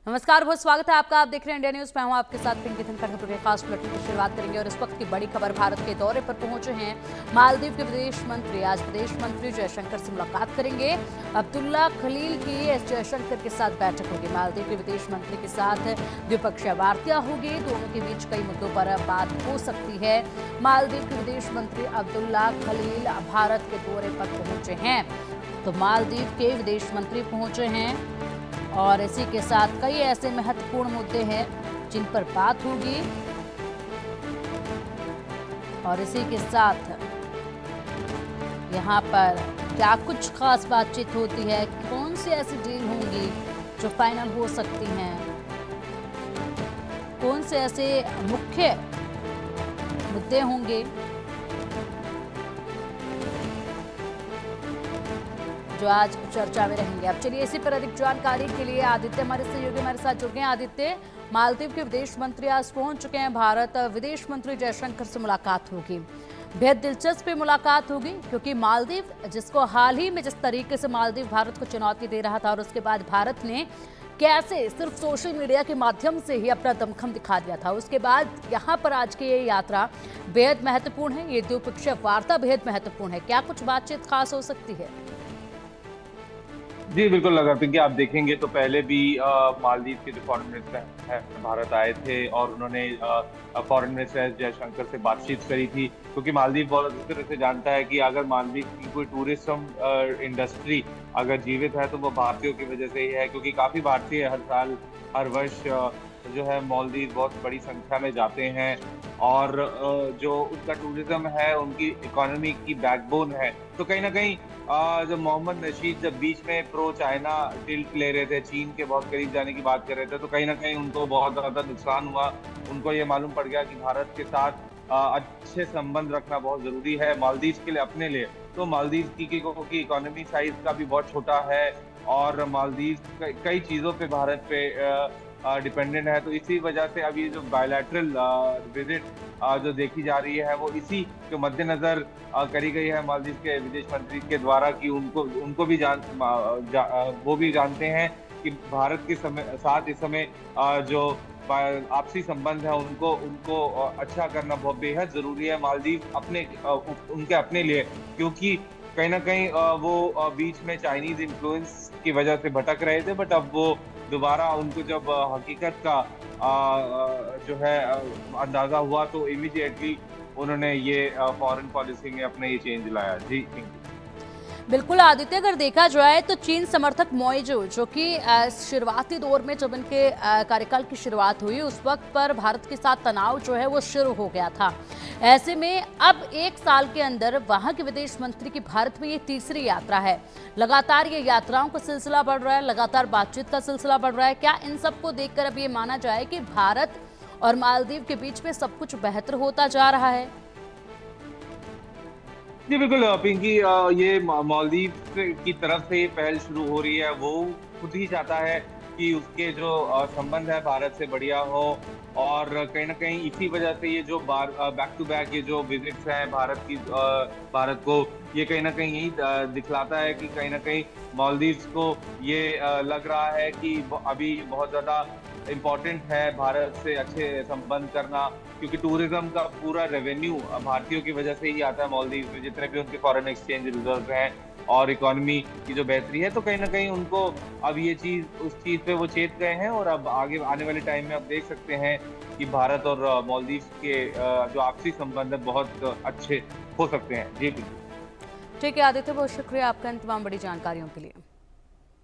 नमस्कार, बहुत स्वागत है आपका। आप देख रहे हैं इंडिया न्यूज। मैं हूं आपके साथ पिंकी खबर के खास बुलेटिन की शुरुआत करेंगे और इस वक्त की बड़ी खबर, भारत के दौरे पर पहुंचे हैं मालदीव के विदेश मंत्री। आज विदेश मंत्री जयशंकर से मुलाकात करेंगे। अब्दुल्ला खलील की एस जयशंकर के साथ बैठक होगी। मालदीव के विदेश मंत्री के साथ द्विपक्षीय वार्ता होगी। दोनों के बीच कई मुद्दों पर बात हो सकती है। मालदीव के विदेश मंत्री अब्दुल्ला खलील भारत के दौरे पर पहुंचे हैं। तो मालदीव के विदेश मंत्री पहुंचे हैं और इसी के साथ कई ऐसे महत्वपूर्ण मुद्दे हैं जिन पर बात होगी। और इसी के साथ यहाँ पर क्या कुछ खास बातचीत होती है, कौन सी ऐसी डील होंगी जो फाइनल हो सकती हैं, कौन से ऐसे मुख्य मुद्दे होंगे जो आज चर्चा में रहेंगे। अब चलिए इसी पर अधिक जानकारी के लिए आदित्य हमारे सहयोगी हमारे साथ जुड़ गए हैं। आदित्य, मालदीव के विदेश मंत्री आज पहुंच चुके हैं भारत। विदेश मंत्री जयशंकर से मुलाकात होगी। बेहद दिलचस्प मुलाकात होगी क्योंकि मालदीव, जिसको हाल ही में जिस तरीके से मालदीव भारत को चुनौती दे रहा था और उसके बाद भारत ने कैसे सिर्फ सोशल मीडिया के माध्यम से ही अपना दमखम दिखा दिया था, उसके बाद यहाँ पर आज की ये यात्रा बेहद महत्वपूर्ण है। ये द्विपक्षीय वार्ता बेहद महत्वपूर्ण है। क्या कुछ बातचीत खास हो सकती है? जी बिल्कुल लगा पिंकी, आप देखेंगे तो पहले भी मालदीव के जो फॉरेन मिनिस्टर हैं भारत आए थे और उन्होंने फॉरेन मिनिस्टर एस जयशंकर से बातचीत करी थी। क्योंकि मालदीव बहुत अच्छी तरह से जानता है कि अगर मालदीव की कोई टूरिज्म इंडस्ट्री अगर जीवित है तो वो भारतीयों की वजह से ही है। क्योंकि काफी भारतीय हर साल हर वर्ष जो है मालदीव बहुत बड़ी संख्या में जाते हैं और जो उनका टूरिज्म है, उनकी इकोनॉमी की बैकबोन है। तो कहीं ना कहीं जब मोहम्मद नशीद जब बीच में प्रो चाइना टिल्ट ले रहे थे, चीन के बहुत करीब जाने की बात कर रहे थे, तो कहीं ना कहीं उनको बहुत ज्यादा नुकसान हुआ। उनको ये मालूम पड़ गया कि भारत के साथ अच्छे संबंध रखना बहुत जरूरी है मालदीव के लिए, अपने लिए। तो मालदीव की इकोनॉमी साइज का भी बहुत छोटा है और मालदीव कई चीजों पे भारत पे डिपेंडेंट है। तो इसी वजह से अब ये जो बायलैटरल विजिट जो देखी जा रही है वो इसी के मद्देनजर करी गई है मालदीव के विदेश मंत्री के द्वारा कि उनको भी वो भी जानते हैं कि भारत के साथ इस समय जो आपसी संबंध है उनको उनको अच्छा करना बहुत बेहद जरूरी है मालदीव उनके अपने लिए। क्योंकि कहीं ना कहीं वो बीच में चाइनीज इन्फ्लुएंस की वजह से भटक रहे थे, बट अब वो दोबारा उनको जब हकीकत का जो है अंदाजा हुआ तो इमीडिएटली उन्होंने ये फॉरेन पॉलिसी में अपने ये चेंज लाया। जी बिल्कुल आदित्य, अगर देखा जाए तो चीन समर्थक मोइजो, जो कि शुरुआती दौर में जब इनके कार्यकाल की शुरुआत हुई उस वक्त पर भारत के साथ तनाव जो है वो शुरू हो गया था। ऐसे में अब एक साल के अंदर वहां के विदेश मंत्री की भारत में ये तीसरी यात्रा है। लगातार ये यात्राओं का सिलसिला बढ़ रहा है, लगातार बातचीत का सिलसिला बढ़ रहा है। क्या इन सबको देखकर अब ये माना जाए कि भारत और मालदीव के बीच में सब कुछ बेहतर होता जा रहा है? जी बिल्कुल पिंकी, ये मालदीव की तरफ से ये पहल शुरू हो रही है। वो खुद ही चाहता है कि उसके जो संबंध है भारत से बढ़िया हो और कहीं ना कहीं इसी वजह से ये जो बैक टू बैक ये जो विजिट्स हैं भारत को, ये कहीं ना कहीं यही दिखलाता है कि कहीं ना कहीं मालदीव्स को ये लग रहा है कि अभी बहुत ज्यादा इम्पोर्टेंट है भारत से अच्छे संबंध करना। क्योंकि टूरिज्म का पूरा रेवेन्यू भारतीयों की वजह से ही आता है मालदीव में, जितने भी उनके फॉरेन एक्सचेंज रिजर्व हैं और इकोनॉमी की जो बेहतरी है। तो कहीं ना कहीं उनको अब ये चीज उस चीज पे वो चेत गए हैं और अब आगे आने वाले टाइम में अब देख सकते हैं कि भारत और मालदीव के जो आपसी संबंध है बहुत अच्छे हो सकते हैं। जी बिल्कुल। ठीक है आदित्य, बहुत शुक्रिया आपका इन तमाम बड़ी जानकारियों के लिए।